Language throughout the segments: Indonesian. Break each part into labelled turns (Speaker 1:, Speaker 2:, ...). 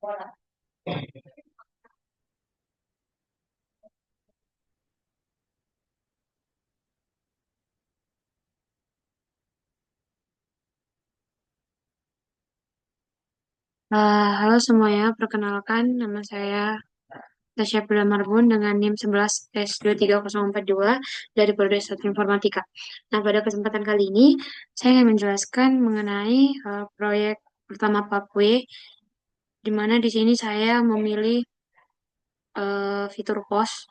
Speaker 1: Halo semuanya, perkenalkan nama saya Tasya Pila Marbun dengan NIM 11S23042 dari Prodi Satu Informatika. Nah, pada kesempatan kali ini saya ingin menjelaskan mengenai proyek pertama Papwe, di mana di sini saya memilih fitur pos,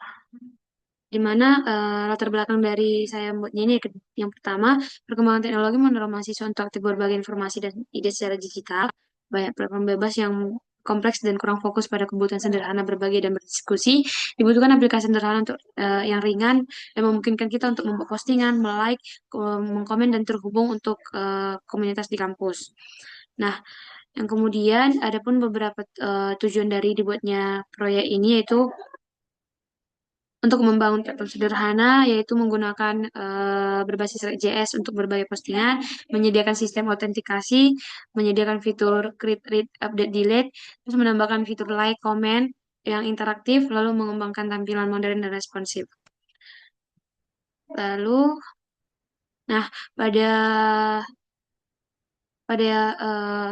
Speaker 1: di mana latar belakang dari saya membuatnya ini yang pertama, perkembangan teknologi mendorong mahasiswa untuk aktif berbagi informasi dan ide secara digital. Banyak platform bebas yang kompleks dan kurang fokus pada kebutuhan sederhana berbagi dan berdiskusi. Dibutuhkan aplikasi sederhana untuk yang ringan dan memungkinkan kita untuk membuat postingan, like, mengkomen dan terhubung untuk komunitas di kampus. Nah, yang kemudian ada pun beberapa tujuan dari dibuatnya proyek ini yaitu untuk membangun platform sederhana, yaitu menggunakan berbasis React.js untuk berbagai postingan, menyediakan sistem autentikasi, menyediakan fitur create, read, update, delete, terus menambahkan fitur like, comment yang interaktif, lalu mengembangkan tampilan modern dan responsif. Lalu, nah, pada pada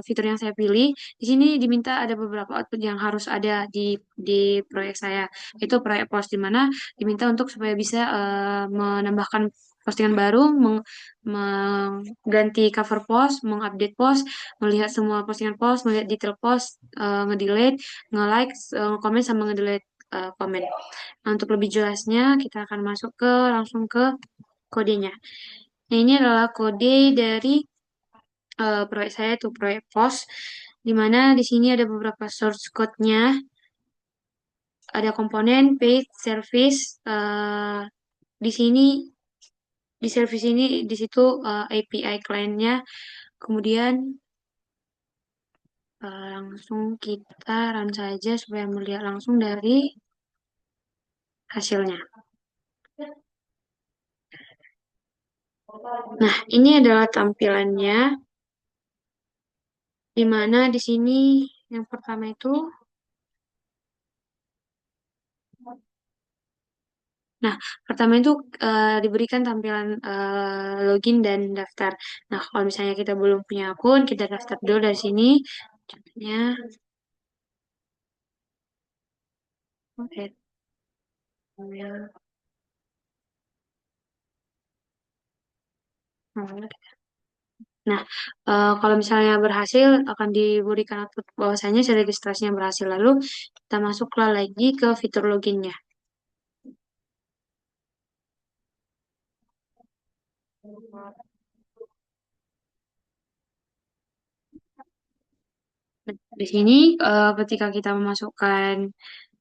Speaker 1: fitur yang saya pilih, di sini diminta ada beberapa output yang harus ada di proyek saya. Itu proyek post di mana diminta untuk supaya bisa menambahkan postingan baru, mengganti cover post, mengupdate post, melihat semua postingan post, melihat detail post, ngedelete, nge-like, komen sama ngedelete komen. Nah, untuk lebih jelasnya kita akan masuk ke langsung ke kodenya. Nah, ini adalah kode dari proyek saya itu proyek POS, di mana di sini ada beberapa source code-nya, ada komponen, page, service, di sini di service ini di situ API client-nya, kemudian langsung kita run saja supaya melihat langsung dari hasilnya. Nah, ini adalah tampilannya, di mana di sini yang pertama itu. Nah, pertama itu diberikan tampilan login dan daftar. Nah, kalau misalnya kita belum punya akun, kita daftar dulu dari sini. Contohnya, add email. Nah, kalau misalnya berhasil, akan diberikan output bahwasanya si registrasinya berhasil. Lalu, kita masuklah lagi ke fitur loginnya. Nah, di sini, ketika kita memasukkan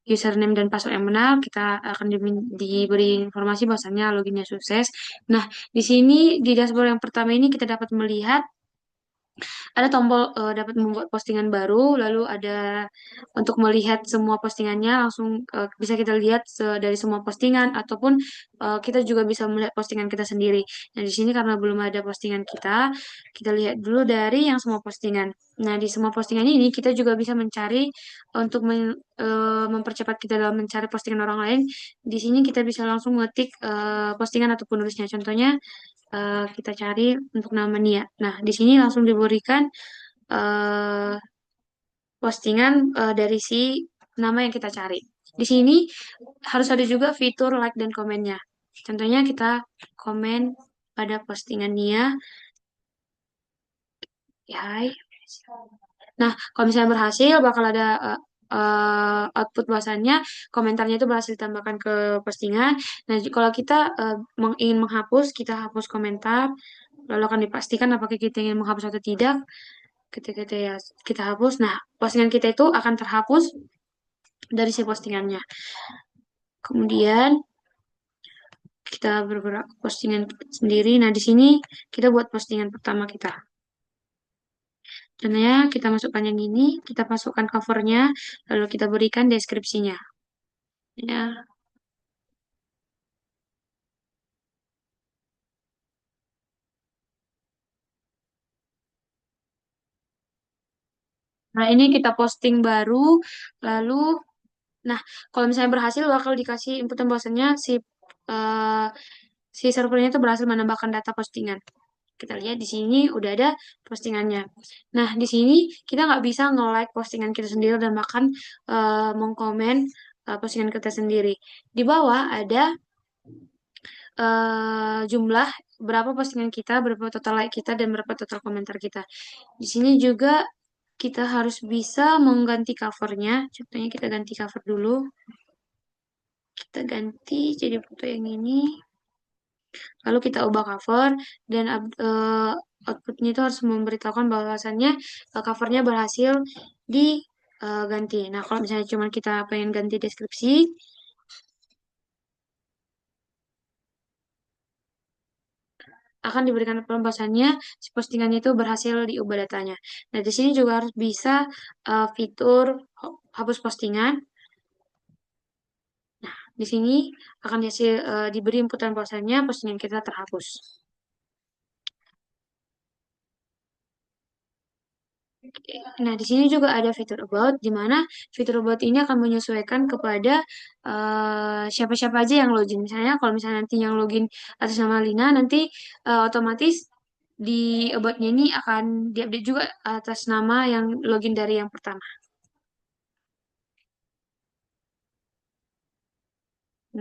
Speaker 1: username dan password yang benar, kita akan diberi informasi bahwasannya loginnya sukses. Nah, di sini di dashboard yang pertama ini kita dapat melihat ada tombol dapat membuat postingan baru, lalu ada untuk melihat semua postingannya langsung bisa kita lihat dari semua postingan ataupun kita juga bisa melihat postingan kita sendiri. Nah, di sini karena belum ada postingan kita, kita lihat dulu dari yang semua postingan. Nah, di semua postingan ini kita juga bisa mencari untuk mempercepat kita dalam mencari postingan orang lain. Di sini kita bisa langsung mengetik postingan atau penulisnya. Contohnya kita cari untuk nama Nia. Nah, di sini langsung diberikan eh, postingan dari si nama yang kita cari. Di sini harus ada juga fitur like dan komennya. Contohnya kita komen pada postingan Nia, ya, hai. Nah, kalau misalnya berhasil, bakal ada output bahwasannya komentarnya itu berhasil ditambahkan ke postingan. Nah, kalau kita ingin menghapus, kita hapus komentar, lalu akan dipastikan apakah kita ingin menghapus atau tidak. Ketika kita hapus, nah postingan kita itu akan terhapus dari si postingannya. Kemudian kita bergerak ke postingan sendiri. Nah, di sini kita buat postingan pertama kita. Contohnya kita masukkan yang ini, kita masukkan covernya, lalu kita berikan deskripsinya. Ya, Nah, ini kita posting baru, lalu, nah, kalau misalnya berhasil bakal dikasih inputan bahwasannya eh, si servernya itu berhasil menambahkan data postingan. Kita lihat di sini udah ada postingannya. Nah, di sini kita nggak bisa nge-like postingan kita sendiri dan bahkan mengkomen postingan kita sendiri. Di bawah ada jumlah berapa postingan kita, berapa total like kita, dan berapa total komentar kita. Di sini juga kita harus bisa mengganti covernya. Contohnya kita ganti cover dulu. Kita ganti jadi foto yang ini. Lalu kita ubah cover dan outputnya itu harus memberitahukan bahwasannya covernya berhasil diganti. Nah, kalau misalnya cuma kita pengen ganti deskripsi, akan diberikan pembahasannya si postingannya itu berhasil diubah datanya. Nah, di sini juga harus bisa fitur hapus postingan. Di sini akan diberi inputan bahwasannya postingan kita terhapus. Nah, di sini juga ada fitur about, di mana fitur about ini akan menyesuaikan kepada siapa-siapa aja yang login. Misalnya, kalau misalnya nanti yang login atas nama Lina, nanti otomatis di about-nya ini akan diupdate juga atas nama yang login dari yang pertama.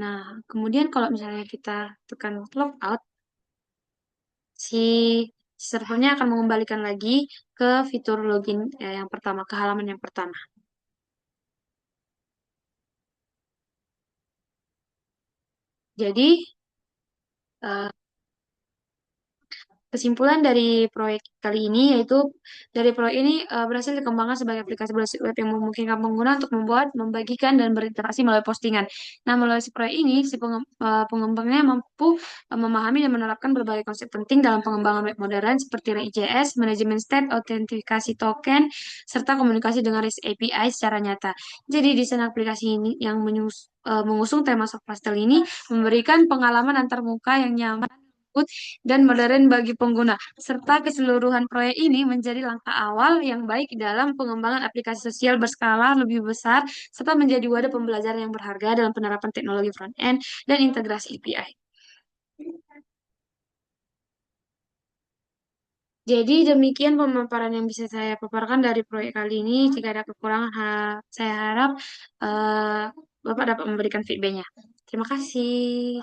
Speaker 1: Nah, kemudian kalau misalnya kita tekan logout, si servernya akan mengembalikan lagi ke fitur login yang pertama, ke halaman yang pertama. Jadi, eh, kesimpulan dari proyek kali ini yaitu dari proyek ini berhasil dikembangkan sebagai aplikasi berbasis web yang memungkinkan pengguna untuk membuat, membagikan, dan berinteraksi melalui postingan. Nah, melalui si proyek ini, pengembangnya mampu memahami dan menerapkan berbagai konsep penting dalam pengembangan web modern seperti RxJS, manajemen state, autentikasi token, serta komunikasi dengan REST API secara nyata. Jadi, desain aplikasi ini yang mengusung tema soft pastel ini memberikan pengalaman antarmuka yang nyaman dan modern bagi pengguna, serta keseluruhan proyek ini menjadi langkah awal yang baik dalam pengembangan aplikasi sosial berskala lebih besar, serta menjadi wadah pembelajaran yang berharga dalam penerapan teknologi front-end dan integrasi API. Jadi demikian pemaparan yang bisa saya paparkan dari proyek kali ini. Jika ada kekurangan, saya harap Bapak dapat memberikan feedbacknya. Terima kasih.